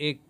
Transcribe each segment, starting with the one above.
1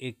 1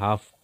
½